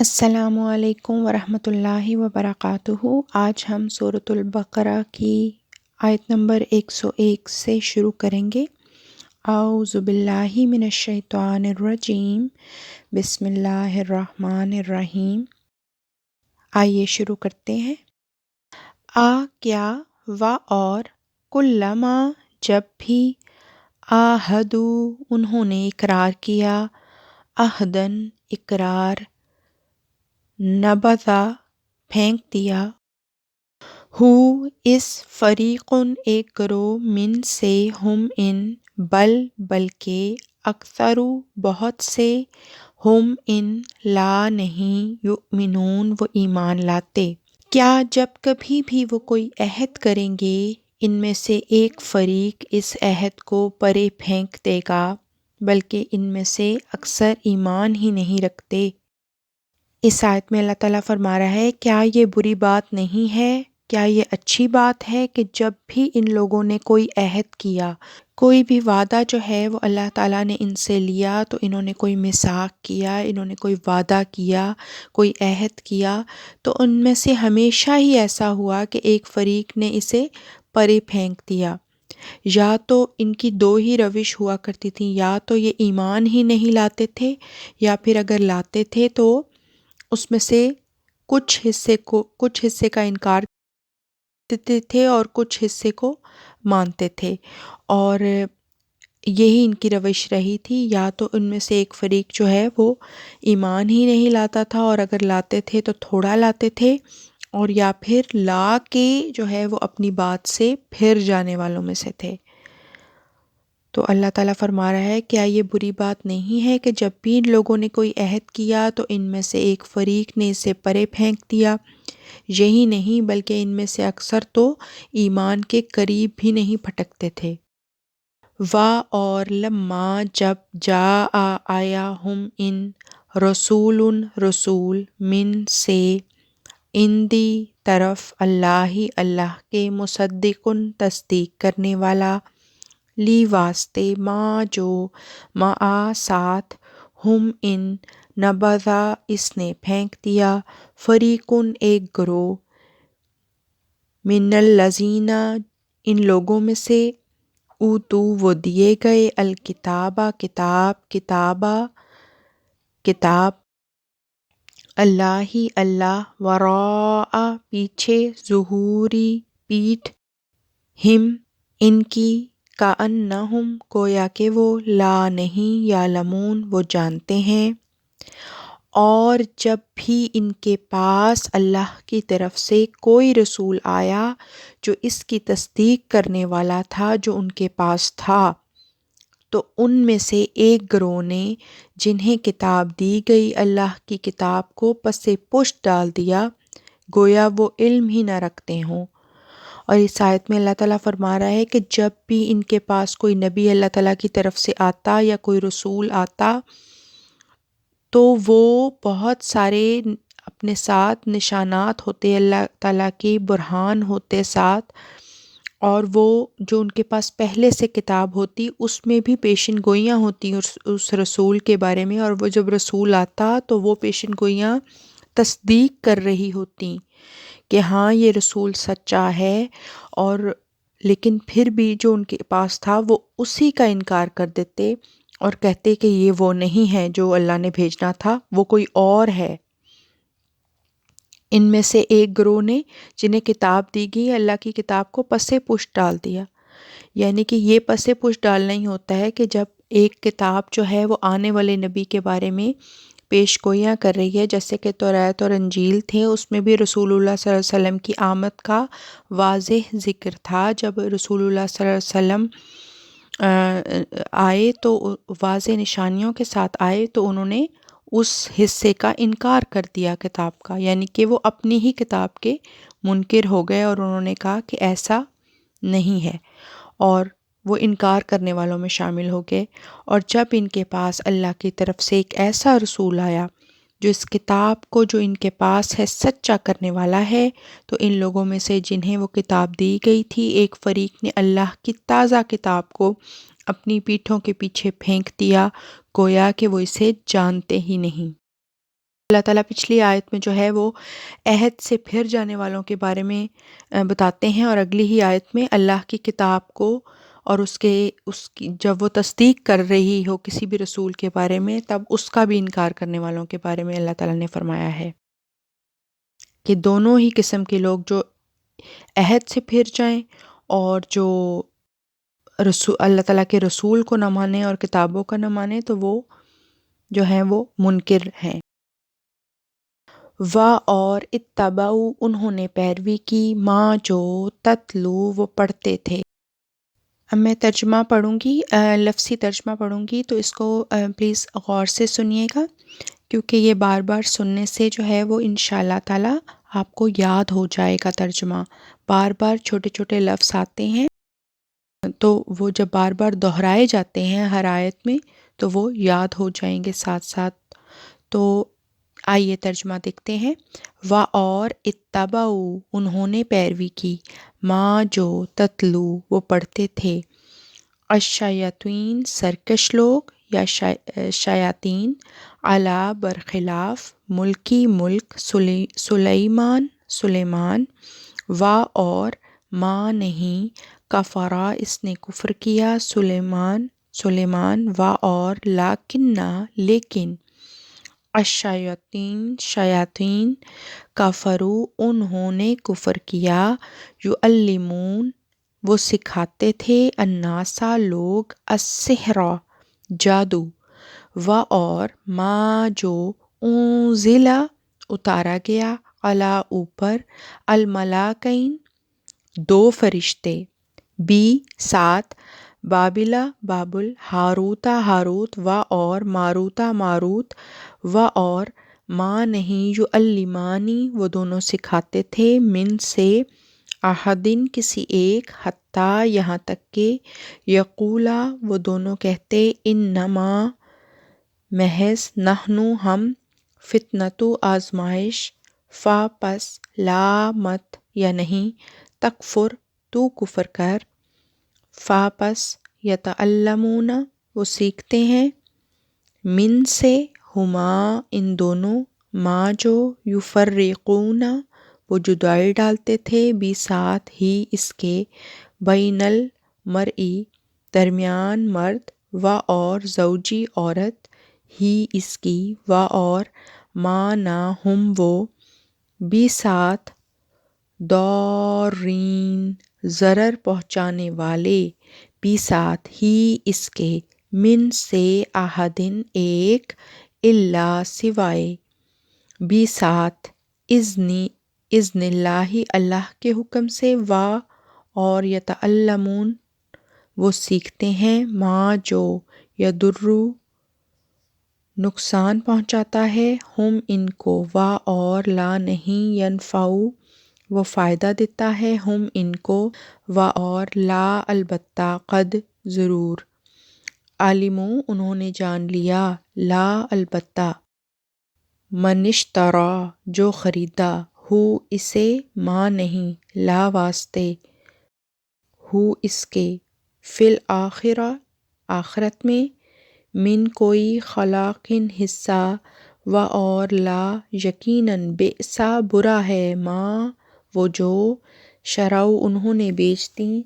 السلام علیکم ورحمۃ اللہ وبرکاتہ۔ آج ہم سورۃ البقرہ کی آیت نمبر 101 سے شروع کریں گے۔ اعوذ باللہ من الشیطان الرجیم، بسم اللہ الرحمن الرحیم۔ آئیے شروع کرتے ہیں۔ کیا و اور کلما جب بھی عاہدو انہوں نے اقرار کیا، عہدن اقرار، نبذا پھینک دیا، ہو اس فریقن ایک گروہ، من سے، ہم ان، بلکہ اکثرو بہت سے، ہم ان لا نہیں، یؤمنون وہ ایمان لاتے۔ کیا جب کبھی بھی وہ کوئی عہد کریں گے، ان میں سے ایک فریق اس عہد کو پرے پھینک دے گا، بلکہ ان میں سے اکثر ایمان ہی نہیں رکھتے۔ اس آیت میں اللہ تعالیٰ فرما رہا ہے، کیا یہ بری بات نہیں ہے، کیا یہ اچھی بات ہے کہ جب بھی ان لوگوں نے کوئی عہد کیا، کوئی بھی وعدہ جو ہے وہ اللہ تعالیٰ نے ان سے لیا، تو انہوں نے کوئی میثاق کیا، انہوں نے کوئی وعدہ کیا، کوئی عہد کیا، تو ان میں سے ہمیشہ ہی ایسا ہوا کہ ایک فریق نے اسے پرے پھینک دیا۔ یا تو ان کی دو ہی روش ہوا کرتی تھی، یا تو یہ ایمان ہی نہیں لاتے تھے، یا پھر اگر لاتے تھے تو اس میں سے کچھ حصے کا انکار دیتے تھے اور کچھ حصے کو مانتے تھے، اور یہی ان کی روش رہی تھی۔ یا تو ان میں سے ایک فریق جو ہے وہ ایمان ہی نہیں لاتا تھا، اور اگر لاتے تھے تو تھوڑا لاتے تھے، اور یا پھر لا کے جو ہے وہ اپنی بات سے پھر جانے والوں میں سے تھے۔ تو اللہ تعالیٰ فرما رہا ہے، کیا یہ بری بات نہیں ہے کہ جب بھی ان لوگوں نے کوئی عہد کیا تو ان میں سے ایک فریق نے اسے پرے پھینک دیا۔ یہی نہیں بلکہ ان میں سے اکثر تو ایمان کے قریب بھی نہیں پھٹکتے تھے۔ اور لما جب آیا ہم ان، رسول من سے، اندی طرف، اللہ کے، مصدقن تصدیق کرنے والا، لی واسطے، ما جو، ساتھ، ہم ان، نبذا اس نے پھینک دیا، فریقن ایک گروہ، من الذین ان لوگوں میں سے، اوتو وہ دیے گئے، الکتاب کتاب، اللہ، وراء پیچھے، ظہوری پیٹھ، ہم ان کی، کأنہم گویا کہ وہ، لا نہیں، یعلمون وہ جانتے ہیں۔ اور جب بھی ان کے پاس اللہ کی طرف سے کوئی رسول آیا جو اس کی تصدیق کرنے والا تھا جو ان کے پاس تھا، تو ان میں سے ایک گروہ نے، جنہیں کتاب دی گئی اللہ کی کتاب کو، پس پشت ڈال دیا، گویا وہ علم ہی نہ رکھتے ہوں۔ اور اس آیت میں اللہ تعالیٰ فرما رہا ہے کہ جب بھی ان کے پاس کوئی نبی اللہ تعالیٰ کی طرف سے آتا یا کوئی رسول آتا، تو وہ بہت سارے اپنے ساتھ نشانات ہوتے، اللہ تعالیٰ کی برہان ہوتے ساتھ، اور وہ جو ان کے پاس پہلے سے کتاب ہوتی اس میں بھی پیشن گوئیاں ہوتی اس رسول کے بارے میں، اور وہ جب رسول آتا تو وہ پیشن گوئیاں تصدیق کر رہی ہوتی کہ ہاں یہ رسول سچا ہے، اور لیکن پھر بھی جو ان کے پاس تھا وہ اسی کا انکار کر دیتے اور کہتے کہ یہ وہ نہیں ہے جو اللہ نے بھیجنا تھا، وہ کوئی اور ہے۔ ان میں سے ایک گروہ نے، جنہیں کتاب دی گئی اللہ کی کتاب کو، پسے پشت ڈال دیا۔ یعنی کہ یہ پسے پشت ڈالنا ہی ہوتا ہے کہ جب ایک کتاب جو ہے وہ آنے والے نبی کے بارے میں پیش گوئیاں کر رہی ہے، جیسے کہ توریت اور انجیل تھے، اس میں بھی رسول اللہ صلی اللہ علیہ وسلم کی آمد کا واضح ذکر تھا۔ جب رسول اللہ صلی اللہ علیہ وسلم آئے تو واضح نشانیوں کے ساتھ آئے، تو انہوں نے اس حصے کا انکار کر دیا کتاب کا، یعنی کہ وہ اپنی ہی کتاب کے منکر ہو گئے، اور انہوں نے کہا کہ ایسا نہیں ہے، اور وہ انکار کرنے والوں میں شامل ہو گئے۔ اور جب ان کے پاس اللہ کی طرف سے ایک ایسا رسول آیا جو اس کتاب کو جو ان کے پاس ہے سچا کرنے والا ہے، تو ان لوگوں میں سے جنہیں وہ کتاب دی گئی تھی، ایک فریق نے اللہ کی تازہ کتاب کو اپنی پیٹھوں کے پیچھے پھینک دیا، گویا کہ وہ اسے جانتے ہی نہیں۔ اللہ تعالیٰ پچھلی آیت میں جو ہے وہ عہد سے پھر جانے والوں کے بارے میں بتاتے ہیں، اور اگلی ہی آیت میں اللہ کی کتاب کو اور اس کی جب وہ تصدیق کر رہی ہو کسی بھی رسول کے بارے میں، تب اس کا بھی انکار کرنے والوں کے بارے میں اللہ تعالیٰ نے فرمایا ہے کہ دونوں ہی قسم کے لوگ جو عہد سے پھر جائیں اور جو اللہ تعالیٰ کے رسول کو نہ مانیں اور کتابوں کا نہ مانیں، تو وہ جو ہیں وہ منکر ہیں۔ اور اتبعوا انہوں نے پیروی کی، ماں جو تتلو وہ پڑھتے تھے۔ اب میں ترجمہ پڑھوں گی، لفظی ترجمہ پڑھوں گی، تو اس کو پلیز غور سے سنیے گا، کیونکہ یہ بار بار سننے سے جو ہے وہ انشاءاللہ تعالی آپ کو یاد ہو جائے گا ترجمہ۔ بار بار چھوٹے چھوٹے لفظ آتے ہیں، تو وہ جب بار بار دہرائے جاتے ہیں ہر آیت میں تو وہ یاد ہو جائیں گے ساتھ ساتھ۔ تو آئیے ترجمہ دیکھتے ہیں۔ اور اتبعوا انہوں نے پیروی کی، ماں جو تتلو وہ پڑھتے تھے، الشیاطین سرکش لوگ یا شیاطین، علی برخلاف ملکی ملک سلیمان، اور ما نہیں کفرا اس نے کفر کیا سلیمان اور لیکن شیاطین کفرو انہوں نے کفر کیا، یعلمون وہ سکھاتے تھے، الناسا لوگ، السحر جادو، اور ما جو انزلا اتارا گیا، علی اوپر، الملاکین دو فرشتے، ساتھ، بابلا بابل، ہاروتا ہاروت، اور ماروتا ماروت، اور ما نہیں یعلمانی وہ دونوں سکھاتے تھے، من سے، احدن کسی ایک، حتیٰ یہاں تک کہ، یقولا وہ دونوں کہتے، انما محض، نحنو ہم، فتنتو آزمائش، پس لا مت یا نہیں، تکفر تو کفر کر، پس یتعلمون وہ سیکھتے ہیں، من سے، ہما ان دونوں، ما جو یفرقون وہ جدائی ڈالتے تھے، ساتھ ہی اس کے، بین المرئی درمیان مرد، اور زوجی عورت، ہی اس کی، اور ما نہ ہم وہ، ساتھ، دارین ضرر پہنچانے والے، ساتھ ہی اس کے، من سے احدن ایک، الا سوائے، ساتھ، اذن اللہ اللہ کے حکم سے، اور یتعلمون وہ سیکھتے ہیں، ما جو یضر نقصان پہنچاتا ہے، ہم ان کو، اور لا نہیں، ینفع وہ فائدہ دیتا ہے، ہم ان کو، اور لا البتہ، قد ضرور، علموا انہوں نے جان لیا، لا البتہ، من اشتری جو خریدا، ہو اسے، ما نہیں، لا واسطے، ہو اس کے، فی الآخرہ آخرت میں، من کوئی خلاقن حصہ، اور لا یقیناً، بئسا برا ہے، ما وہ جو، شرعوا انہوں نے بیچ دیں،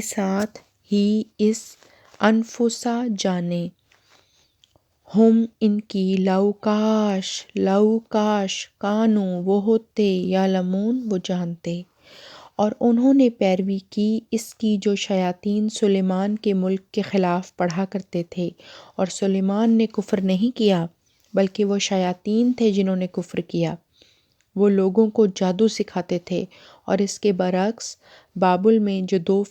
ساتھ ہی اس، انفسا جانیں، ہم ان کی، لو کاش کانو وہ ہوتے، یعلمون وہ جانتے۔ اور انہوں نے پیروی کی اس کی جو شیاطین سلیمان کے ملک کے خلاف پڑھا کرتے تھے، اور سلیمان نے کفر نہیں کیا بلکہ وہ شیاطین تھے جنہوں نے کفر کیا، وہ لوگوں کو جادو سکھاتے تھے۔ اور اس کے برعکس بابل میں جو دو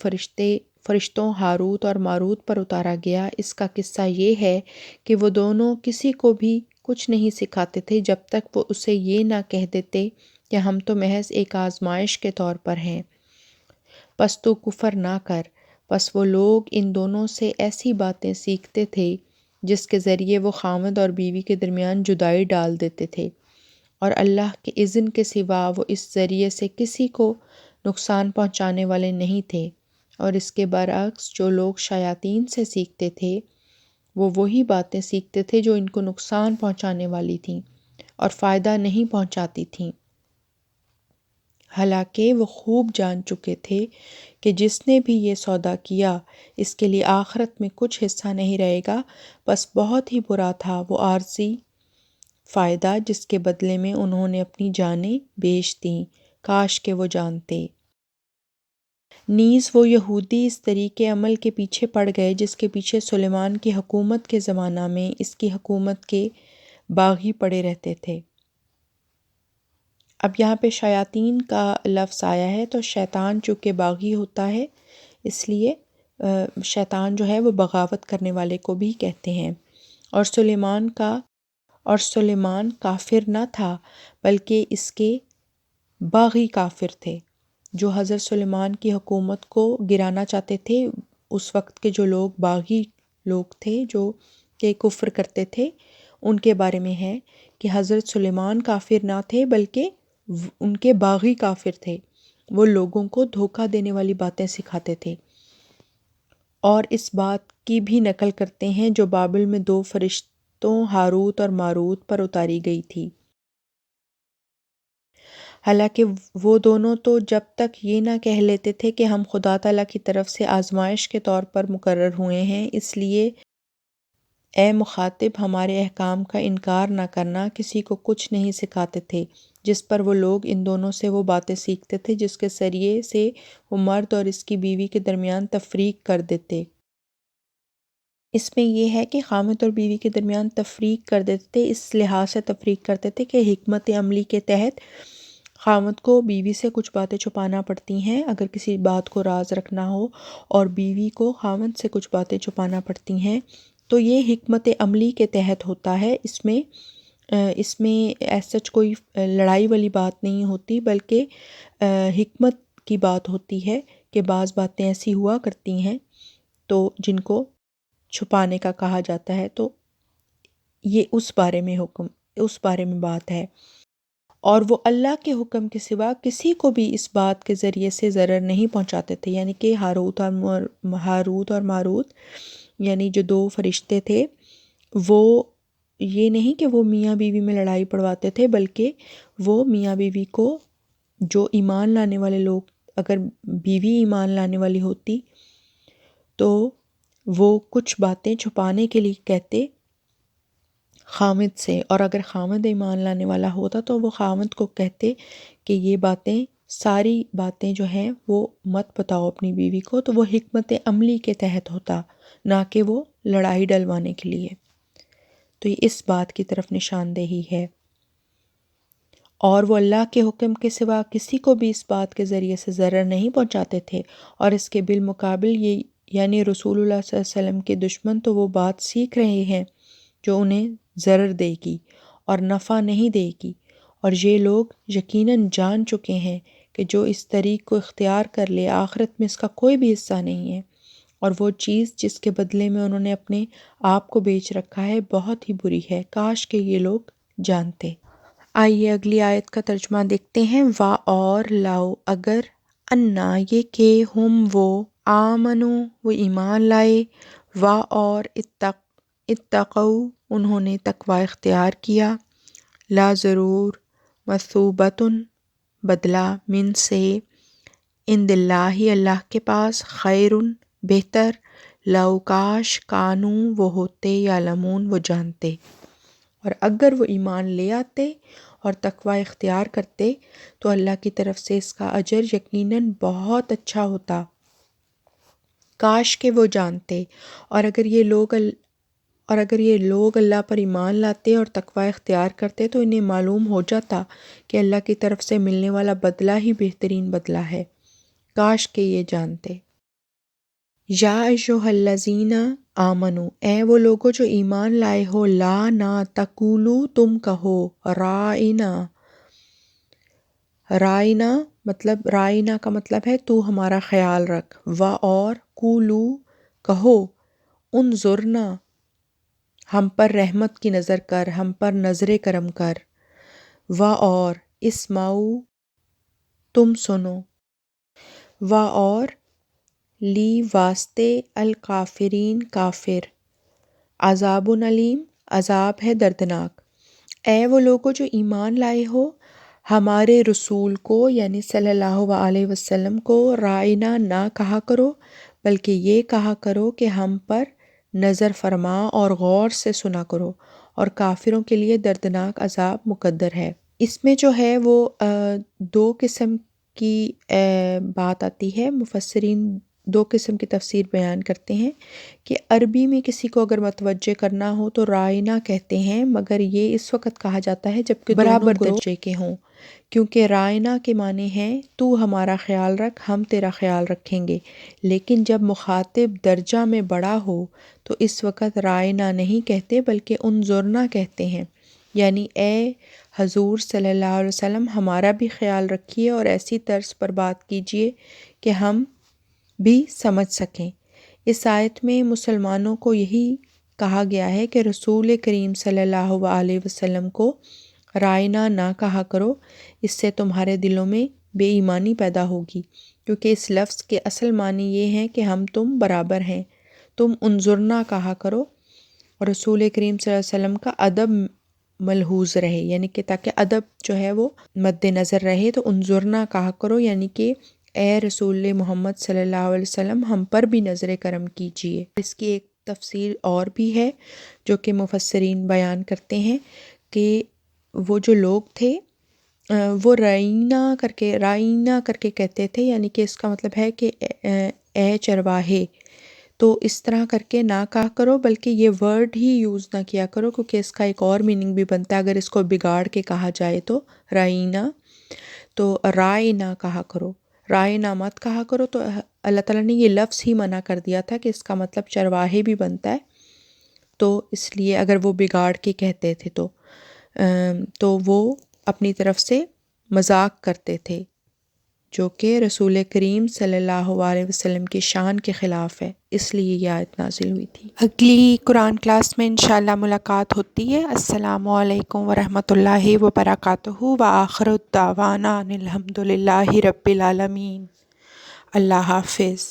فرشتوں ہاروت اور ماروت پر اتارا گیا، اس کا قصہ یہ ہے کہ وہ دونوں کسی کو بھی کچھ نہیں سکھاتے تھے جب تک وہ اسے یہ نہ کہہ دیتے کہ ہم تو محض ایک آزمائش کے طور پر ہیں، پس تو کفر نہ کر۔ پس وہ لوگ ان دونوں سے ایسی باتیں سیکھتے تھے جس کے ذریعے وہ خاوند اور بیوی کے درمیان جدائی ڈال دیتے تھے، اور اللہ کے اذن کے سوا وہ اس ذریعے سے کسی کو نقصان پہنچانے والے نہیں تھے۔ اور اس کے برعکس جو لوگ شیاطین سے سیکھتے تھے وہ وہی باتیں سیکھتے تھے جو ان کو نقصان پہنچانے والی تھیں، اور فائدہ نہیں پہنچاتی تھیں، حالانکہ وہ خوب جان چکے تھے کہ جس نے بھی یہ سودا کیا اس کے لیے آخرت میں کچھ حصہ نہیں رہے گا، بس بہت ہی برا تھا وہ عارضی فائدہ جس کے بدلے میں انہوں نے اپنی جانیں بیچ دیں، کاش کہ وہ جانتے۔ نیز وہ یہودی اس طریقے عمل کے پیچھے پڑ گئے جس کے پیچھے سلیمان کی حکومت کے زمانہ میں اس کی حکومت کے باغی پڑے رہتے تھے۔ اب یہاں پہ شیاطین کا لفظ آیا ہے، تو شیطان چونکہ باغی ہوتا ہے اس لیے شیطان جو ہے وہ بغاوت کرنے والے کو بھی کہتے ہیں۔ اور سلیمان کافر نہ تھا بلکہ اس کے باغی کافر تھے جو حضرت سلیمان کی حکومت کو گرانا چاہتے تھے۔ اس وقت کے جو لوگ باغی لوگ تھے جو کہ کفر کرتے تھے، ان کے بارے میں ہے کہ حضرت سلیمان کافر نہ تھے بلکہ ان کے باغی کافر تھے، وہ لوگوں کو دھوکہ دینے والی باتیں سکھاتے تھے، اور اس بات کی بھی نقل کرتے ہیں جو بابل میں 2 فرشتوں ہاروت اور ماروت پر اتاری گئی تھی۔ حالانکہ وہ دونوں تو جب تک یہ نہ کہہ لیتے تھے کہ ہم خدا تعالیٰ کی طرف سے آزمائش کے طور پر مقرر ہوئے ہیں، اس لیے اے مخاطب ہمارے احکام کا انکار نہ کرنا، کسی کو کچھ نہیں سکھاتے تھے، جس پر وہ لوگ ان دونوں سے وہ باتیں سیکھتے تھے جس کے ذریعے سے وہ مرد اور اس کی بیوی کے درمیان تفریق کر دیتے۔ اس میں یہ ہے کہ خامد اور بیوی کے درمیان تفریق کر دیتے تھے، اس لحاظ سے تفریق کرتے تھے کہ حکمت عملی کے تحت خامد کو بیوی سے کچھ باتیں چھپانا پڑتی ہیں اگر کسی بات کو راز رکھنا ہو، اور بیوی کو خامد سے کچھ باتیں چھپانا پڑتی ہیں، تو یہ حکمت عملی کے تحت ہوتا ہے۔ اس میں سچ کوئی لڑائی والی بات نہیں ہوتی، بلکہ حکمت کی بات ہوتی ہے کہ بعض باتیں ایسی ہوا کرتی ہیں تو جن کو چھپانے کا کہا جاتا ہے، تو یہ اس بارے میں بات ہے۔ اور وہ اللہ کے حکم کے سوا کسی کو بھی اس بات کے ذریعے سے ضرر نہیں پہنچاتے تھے، یعنی کہ ہاروت اور ماروت یعنی جو 2 فرشتے تھے، وہ یہ نہیں کہ وہ میاں بیوی میں لڑائی پڑواتے تھے، بلکہ وہ میاں بیوی کو، جو ایمان لانے والے لوگ، اگر بیوی ایمان لانے والی ہوتی تو وہ کچھ باتیں چھپانے کے لیے کہتے خامد سے، اور اگر خامد ایمان لانے والا ہوتا تو وہ خامد کو کہتے کہ یہ باتیں، ساری باتیں جو ہیں وہ مت بتاؤ اپنی بیوی کو، تو وہ حکمت عملی کے تحت ہوتا، نہ کہ وہ لڑائی ڈلوانے کے لیے۔ تو یہ اس بات کی طرف نشاندہی ہے۔ اور وہ اللہ کے حکم کے سوا کسی کو بھی اس بات کے ذریعے سے ضرر نہیں پہنچاتے تھے، اور اس کے بالمقابل یہ یعنی رسول اللہ صلی اللہ علیہ وسلم کے دشمن تو وہ بات سیکھ رہے ہیں جو انہیں ضرر دے گی اور نفع نہیں دے گی، اور یہ لوگ یقیناً جان چکے ہیں کہ جو اس طریق کو اختیار کر لے آخرت میں اس کا کوئی بھی حصہ نہیں ہے، اور وہ چیز جس کے بدلے میں انہوں نے اپنے آپ کو بیچ رکھا ہے بہت ہی بری ہے، کاش کہ یہ لوگ جانتے۔ آئیے اگلی آیت کا ترجمہ دیکھتے ہیں۔ وا اور لاؤ اگر، انا یہ کہ، ہم وہ، آمنو وہ ایمان لائے، وا اور اتقوا انہوں نے تقوی اختیار کیا، لا ضرور مثوبتن بدلہ، من سے، عند اللہ اللہ کے پاس، خیر بہتر، لو کاش، کانو وہ ہوتے، یعلمون وہ جانتے، اور اگر وہ ایمان لے آتے اور تقوی اختیار کرتے تو اللہ کی طرف سے اس کا اجر یقیناً بہت اچھا ہوتا، کاش کہ وہ جانتے۔ اور اگر یہ لوگ اللہ پر ایمان لاتے اور تقوی اختیار کرتے تو انہیں معلوم ہو جاتا کہ اللہ کی طرف سے ملنے والا بدلہ ہی بہترین بدلہ ہے، کاش کہ یہ جانتے۔ یا ایھا الذین آمنو، اے وہ لوگو جو ایمان لائے ہو، لا نہ تقولو تم کہو، رائنا کا مطلب ہے تو ہمارا خیال رکھ، و اور قولو کہو، انظرنا ہم پر رحمت کی نظر کر، ہم پر نظر کرم کر، و اور اسمعوا تم سنو، و اور لی واسطے الکافرین کافر، عذاب علیم عذاب ہے دردناک، اے وہ لوگو جو ایمان لائے ہو، ہمارے رسول کو یعنی صلی اللہ علیہ وسلم کو رائنا نہ کہا کرو، بلکہ یہ کہا کرو کہ ہم پر نظر فرما اور غور سے سنا کرو، اور کافروں کے لیے دردناک عذاب مقدر ہے۔ اس میں جو ہے وہ دو قسم کی بات آتی ہے، مفسرین دو قسم کی تفسیر بیان کرتے ہیں کہ عربی میں کسی کو اگر متوجہ کرنا ہو تو رائنا کہتے ہیں، مگر یہ اس وقت کہا جاتا ہے جبکہ برابر درجے کے ہوں، کیونکہ رائنا کے معنی ہیں تو ہمارا خیال رکھ، ہم تیرا خیال رکھیں گے، لیکن جب مخاطب درجہ میں بڑا ہو تو اس وقت رائنا نہیں کہتے بلکہ انظرنا کہتے ہیں، یعنی اے حضور صلی اللہ علیہ وسلم ہمارا بھی خیال رکھیے اور ایسی طرز پر بات کیجیے کہ ہم بھی سمجھ سکیں۔ اس آیت میں مسلمانوں کو یہی کہا گیا ہے کہ رسول کریم صلی اللہ علیہ وسلم کو رائنا نہ کہا کرو، اس سے تمہارے دلوں میں بے ایمانی پیدا ہوگی، کیونکہ اس لفظ کے اصل معنی یہ ہے کہ ہم تم برابر ہیں، تم انظرنا کہا کرو، اور رسول کریم صلی اللہ علیہ وسلم کا ادب ملحوظ رہے، یعنی کہ تاکہ ادب جو ہے وہ مد نظر رہے، تو انظرنا کہا کرو، یعنی کہ اے رسول محمد صلی اللہ علیہ وسلم ہم پر بھی نظر کرم کیجیے۔ اس کی ایک تفسیر اور بھی ہے جو کہ مفسرین بیان کرتے ہیں کہ وہ جو لوگ تھے وہ رائنا کر کے کہتے تھے، یعنی کہ اس کا مطلب ہے کہ اے چرواہے، تو اس طرح کر کے نہ کہا کرو، بلکہ یہ ورڈ ہی یوز نہ کیا کرو، کیونکہ اس کا ایک اور میننگ بھی بنتا ہے اگر اس کو بگاڑ کے کہا جائے تو رائنا، تو رائے نہ کہا کرو، رائے نہ مت کہا کرو، تو اللہ تعالیٰ نے یہ لفظ ہی منع کر دیا تھا کہ اس کا مطلب چرواہے بھی بنتا ہے، تو اس لیے اگر وہ بگاڑ کے کہتے تھے تو وہ اپنی طرف سے مذاق کرتے تھے، جو کہ رسول کریم صلی اللہ علیہ وسلم کی شان کے خلاف ہے، اس لیے یہ آیت نازل ہوئی تھی۔ اگلی قرآن کلاس میں انشاءاللہ ملاقات ہوتی ہے۔ السلام علیکم ورحمۃ اللہ وبرکاتہ، وآخر الدعوانا ان الحمد للہ رب العالمین۔ اللہ حافظ۔